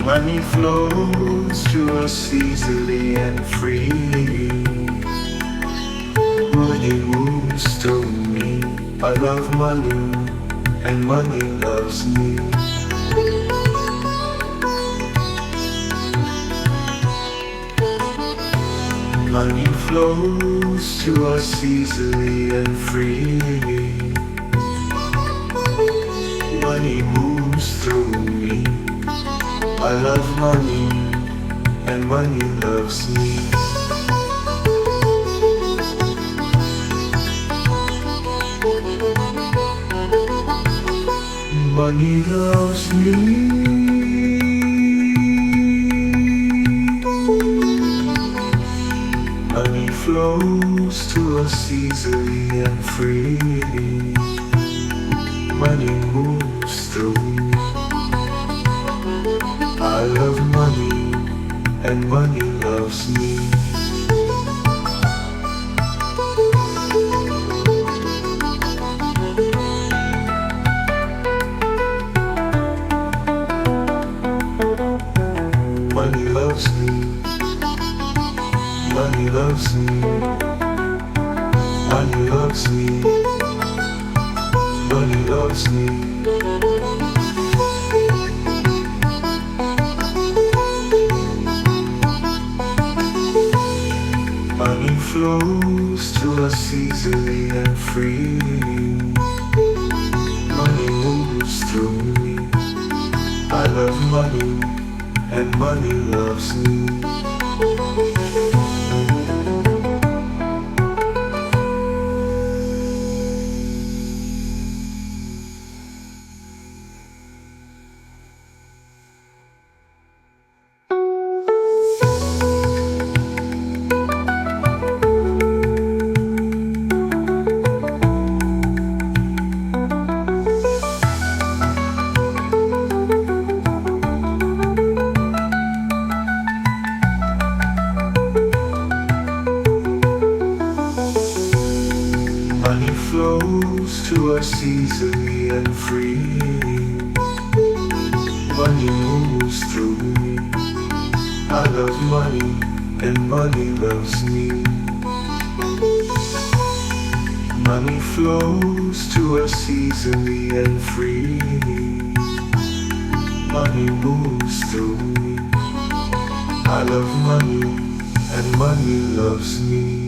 Money flows to us easily and freely. Money moves through me. I love money, and money loves me. Money flows to us easily and freely. Money moves through me. I love money, and money loves me. Money loves me. Money flows to us easily and freely. Money moves through me. I love money, and money loves me. Money loves me. Money loves me. Money loves me. Money loves me. Money flows to us easily and freely. Money moves through me. I love money, and money loves me. Money flows to us easily and freely. Money moves through me. I love money, and money loves me. Money flows to us easily and freely. Money moves through me. I love money, and money loves me.